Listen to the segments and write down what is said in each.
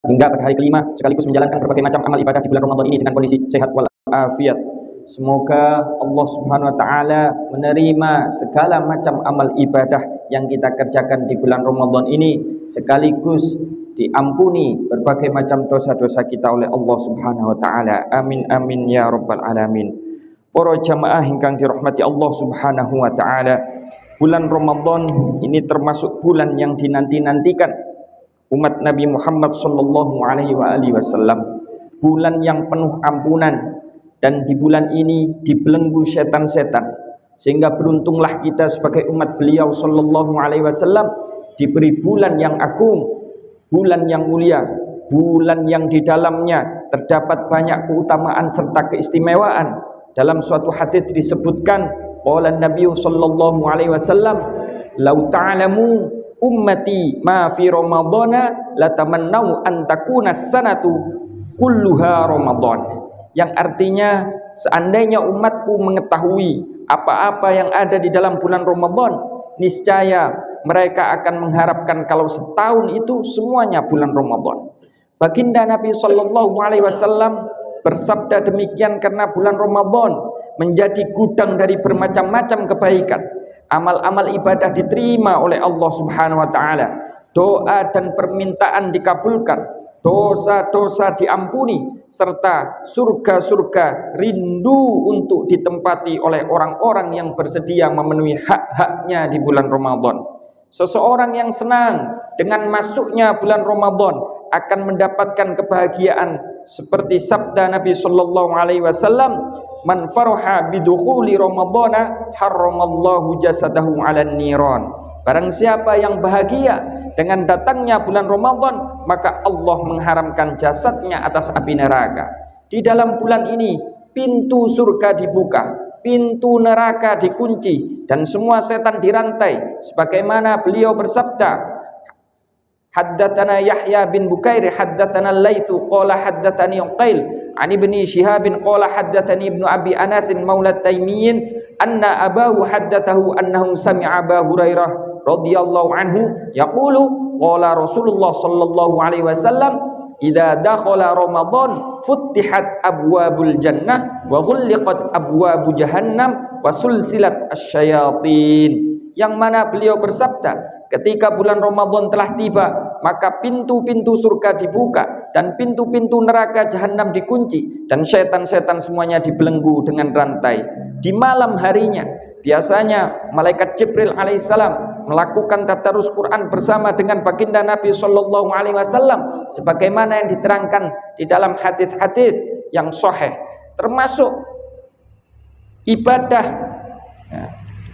hingga pada hari kelima, sekaligus menjalankan berbagai macam amal ibadah di bulan Ramadan ini dengan kondisi sehat walafiat. Semoga Allah Subhanahu wa taala menerima segala macam amal ibadah yang kita kerjakan di bulan Ramadan ini, sekaligus diampuni berbagai macam dosa-dosa kita oleh Allah Subhanahu wa taala. Amin amin ya rabbal alamin. Para jamaah ingkang dirahmati Allah Subhanahu wa taala, bulan Ramadan ini termasuk bulan yang dinanti-nantikan umat Nabi Muhammad sallallahu alaihi wasallam, bulan yang penuh ampunan, dan di bulan ini dibelenggu setan-setan, sehingga beruntunglah kita sebagai umat beliau sallallahu alaihi wasallam diberi bulan yang agung, bulan yang mulia, bulan yang di dalamnya terdapat banyak keutamaan serta keistimewaan. Dalam suatu hadis disebutkan, qala Nabi sallallahu alaihi wasallam, "Lau ta'lamu ummati ma fi ramadhana latamannau an takuna sanatu kulluha ramadan." Yang artinya, seandainya umatku mengetahui apa-apa yang ada di dalam bulan Ramadan, niscaya mereka akan mengharapkan kalau setahun itu semuanya bulan Ramadan. Baginda Nabi sallallahu alaihi wasallam bersabda demikian karena bulan Ramadan menjadi gudang dari bermacam-macam kebaikan. Amal-amal ibadah diterima oleh Allah Subhanahu wa taala, doa dan permintaan dikabulkan, dosa-dosa diampuni, serta surga-surga rindu untuk ditempati oleh orang-orang yang bersedia memenuhi hak-haknya di bulan Ramadan. Seseorang yang senang dengan masuknya bulan Ramadan akan mendapatkan kebahagiaan seperti sabda Nabi sallallahu alaihi wasallam, "Man faraha bidukhuli ramadhana harramallahu jasadahu 'alan niran." Barang siapa yang bahagia dengan datangnya bulan Ramadan, maka Allah mengharamkan jasadnya atas api neraka. Di dalam bulan ini pintu surga dibuka, pintu neraka dikunci, dan semua setan dirantai. Sebagaimana beliau bersabda, "Haddatsana Yahya bin Bukair haddatsana Laitsu qala haddatsani Uqail an ibni Shihab qala haddatsani ibnu Abi Anas maula Taimiyyin anna abahu haddatsahu annahu sami'a Abu Hurairah radhiyallahu anhu yaqulu qala Rasulullah sallallahu alaihi wasallam idza dakhala Ramadan futtihat abwabul jannah wa ghulliqat abwabu jahannam wa sulsilat asyayatin." Yang mana beliau bersabda, ketika bulan Ramadan telah tiba, maka pintu-pintu surga dibuka dan pintu-pintu neraka jahanam dikunci, dan setan-setan semuanya dibelenggu dengan rantai. Di malam harinya biasanya malaikat Jibril alaihissalam melakukan tadarus Quran bersama dengan baginda Nabi sallallahu alaihi wasallam sebagaimana yang diterangkan di dalam hadis-hadis yang sahih, termasuk ibadah.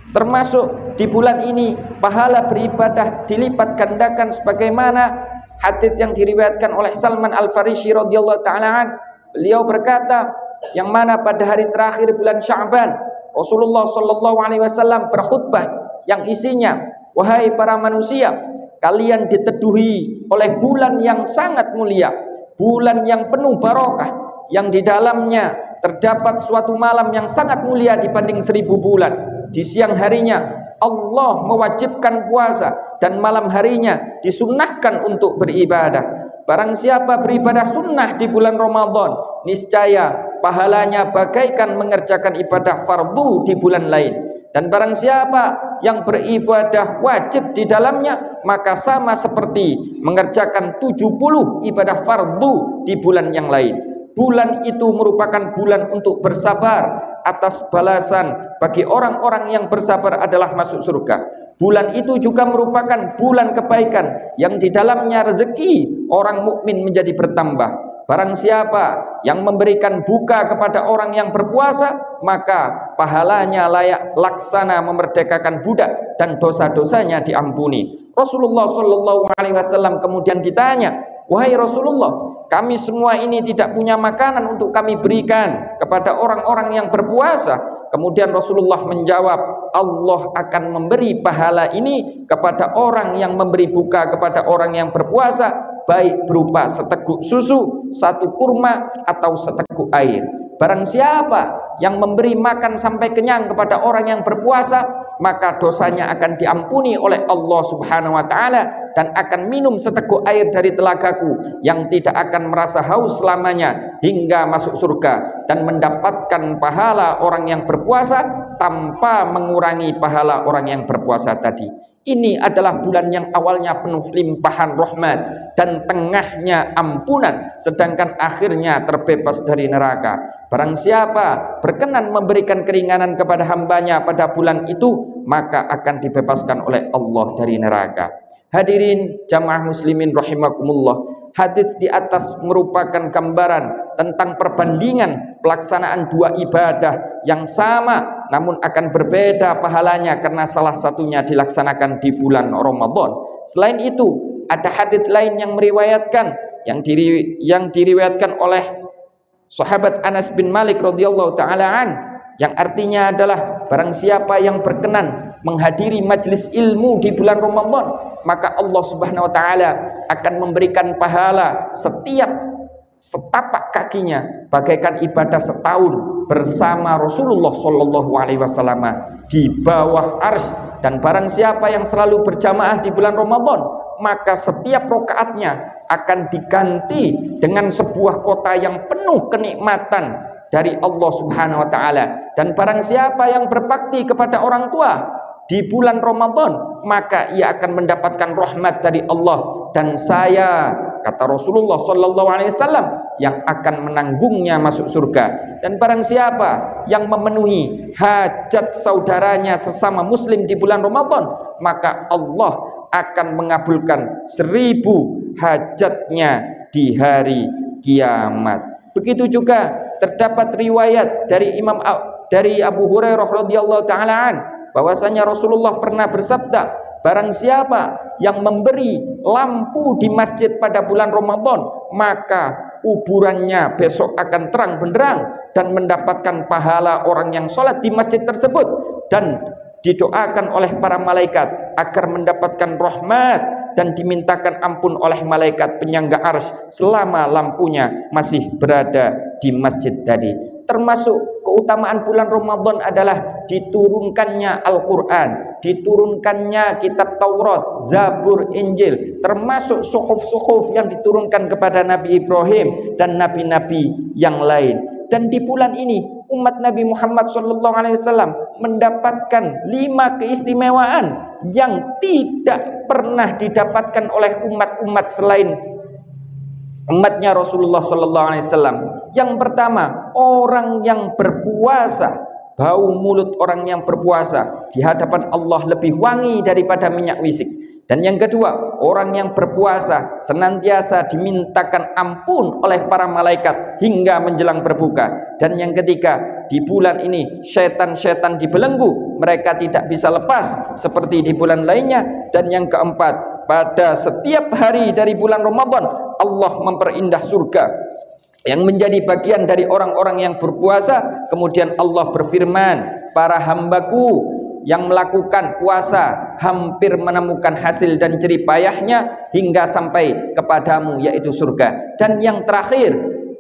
Termasuk di bulan ini pahala beribadah dilipat gandakan sebagaimana hadis yang diriwayatkan oleh Salman Al-Farisi radhiyallahu taala. Beliau berkata, yang mana pada hari terakhir bulan Sya'ban Rasulullah sallallahu alaihi wasallam berkhutbah yang isinya, "Wahai para manusia, kalian diteduhi oleh bulan yang sangat mulia, bulan yang penuh barokah, yang di dalamnya terdapat suatu malam yang sangat mulia dibanding 1000 bulan. Di siang harinya Allah mewajibkan puasa, dan malam harinya disunnahkan untuk beribadah. Barang siapa beribadah sunnah di bulan Ramadan, niscaya pahalanya bagaikan mengerjakan ibadah fardu di bulan lain. Dan barang siapa yang beribadah wajib di dalamnya, maka sama seperti mengerjakan 70 ibadah fardu di bulan yang lain." Bulan itu merupakan bulan untuk bersabar. Atas balasan bagi orang-orang yang bersabar adalah masuk surga. Bulan itu juga merupakan bulan kebaikan yang di dalamnya rezeki orang mukmin menjadi bertambah. Barang siapa yang memberikan buka kepada orang yang berpuasa, maka pahalanya layak laksana memerdekakan budak dan dosa-dosanya diampuni. Rasulullah sallallahu alaihi wasallam kemudian ditanya, "Wahai Rasulullah, kami semua ini tidak punya makanan untuk kami berikan kepada orang-orang yang berpuasa." Kemudian Rasulullah menjawab, "Allah akan memberi pahala ini kepada orang yang memberi buka kepada orang yang berpuasa, baik berupa seteguk susu, satu kurma, atau seteguk air." Barang siapa yang memberi makan sampai kenyang kepada orang yang berpuasa, maka dosanya akan diampuni oleh Allah Subhanahu wa taala, dan akan minum seteguk air dari telagaku yang tidak akan merasa haus selamanya hingga masuk surga, dan mendapatkan pahala orang yang berpuasa tanpa mengurangi pahala orang yang berpuasa tadi. Ini adalah bulan yang awalnya penuh limpahan rahmat dan tengahnya ampunan, sedangkan akhirnya terbebas dari neraka. Barang siapa berkenan memberikan keringanan kepada hambanya pada bulan itu, maka akan dibebaskan oleh Allah dari neraka. Hadirin jamaah muslimin rahimakumullah, hadis di atas merupakan gambaran tentang perbandingan pelaksanaan dua ibadah yang sama namun akan berbeda pahalanya karena salah satunya dilaksanakan di bulan Ramadan. Selain itu, ada hadis lain yang meriwayatkan yang diriwayatkan oleh sahabat Anas bin Malik radhiyallahu taala an, yang artinya adalah barang siapa yang berkenan menghadiri majelis ilmu di bulan Ramadan, maka Allah Subhanahu wa taala akan memberikan pahala setiap setapak kakinya bagaikan ibadah setahun bersama Rasulullah Shallallahu Alaihi Wasallam di bawah arsy. Dan barang siapa yang selalu berjamaah di bulan Ramadan, maka setiap rakaatnya akan diganti dengan sebuah kota yang penuh kenikmatan dari Allah Subhanahu wa taala. Dan barang siapa yang berbakti kepada orang tua di bulan Ramadan, maka ia akan mendapatkan rahmat dari Allah, dan saya, kata Rasulullah Sallallahu Alaihi Wasallam, yang akan menanggungnya masuk surga. Dan barang siapa yang memenuhi hajat saudaranya sesama muslim di bulan Ramadan, maka Allah akan mengabulkan 1000 hajatnya di hari kiamat. Begitu juga terdapat riwayat dari Abu Hurairah radhiyallahu taala an, bahwasanya Rasulullah pernah bersabda, barang siapa yang memberi lampu di masjid pada bulan Ramadan, maka kuburannya besok akan terang benderang dan mendapatkan pahala orang yang sholat di masjid tersebut, dan didoakan oleh para malaikat agar mendapatkan rahmat dan dimintakan ampun oleh malaikat penyangga arsy selama lampunya masih berada di masjid tadi. Termasuk keutamaan bulan Ramadan adalah diturunkannya Al-Quran, diturunkannya kitab Taurat, Zabur, Injil, termasuk suhuf-suhuf yang diturunkan kepada Nabi Ibrahim dan nabi-nabi yang lain. Dan di bulan ini umat Nabi Muhammad SAW mendapatkan 5 keistimewaan yang tidak pernah didapatkan oleh umat-umat selain umatnya Rasulullah SAW. Yang pertama, orang yang berpuasa, bau mulut orang yang berpuasa di hadapan Allah lebih wangi daripada minyak wisik. Dan yang kedua, orang yang berpuasa senantiasa dimintakan ampun oleh para malaikat hingga menjelang berbuka. Dan yang ketiga, di bulan ini setan-setan dibelenggu, mereka tidak bisa lepas seperti di bulan lainnya. Dan yang keempat, pada setiap hari dari bulan Ramadan Allah memperindah surga yang menjadi bagian dari orang-orang yang berpuasa. Kemudian Allah berfirman, para hambaku yang melakukan puasa hampir menemukan hasil dan jerih payahnya hingga sampai kepadamu, yaitu surga. Dan yang terakhir,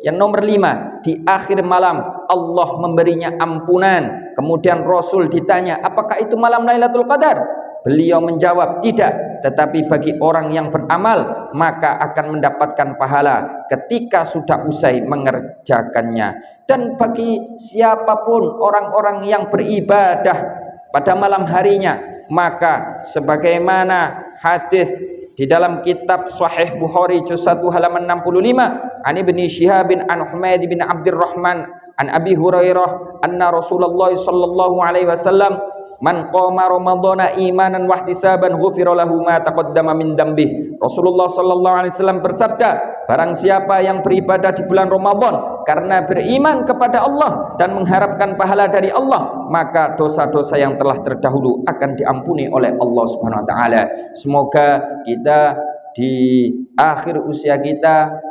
yang nomor 5, di akhir malam Allah memberinya ampunan. Kemudian Rasul ditanya, apakah itu malam Lailatul Qadar? Beliau menjawab, tidak, tetapi bagi orang yang beramal maka akan mendapatkan pahala ketika sudah usai mengerjakannya. Dan bagi siapapun orang-orang yang beribadah pada malam harinya, maka sebagaimana hadis di dalam kitab Sahih Bukhari juz 1 halaman 65, an Ibnu Syihab an Humaid bin Abdurrahman an Abi Hurairah anna Rasulullah sallallahu alaihi wasallam, man qama ramadhana imanan wa ihtisaban ghufira lahu ma taqaddama min dzambih. Rasulullah sallallahu alaihi wasallam bersabda, barang siapa yang beribadah di bulan Ramadan karena beriman kepada Allah dan mengharapkan pahala dari Allah, maka dosa-dosa yang telah terdahulu akan diampuni oleh Allah Subhanahu wa taala. Semoga kita di akhir usia kita,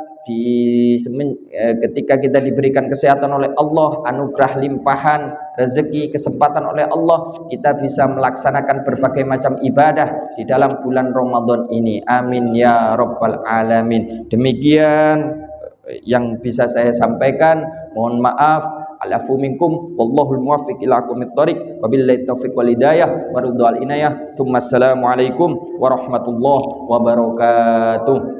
ketika kita diberikan kesehatan oleh Allah, anugerah limpahan rezeki, kesempatan oleh Allah, kita bisa melaksanakan berbagai macam ibadah di dalam bulan Ramadan ini. Amin ya rabbal alamin. Demikian yang bisa saya sampaikan. Mohon maaf Al-afu minkum wallahul muwaffiq ila aqwamit thoriq. Wabillahi taufiq wal hidayah wa ridwal inayah. Assalamualaikum warahmatullahi wabarakatuh.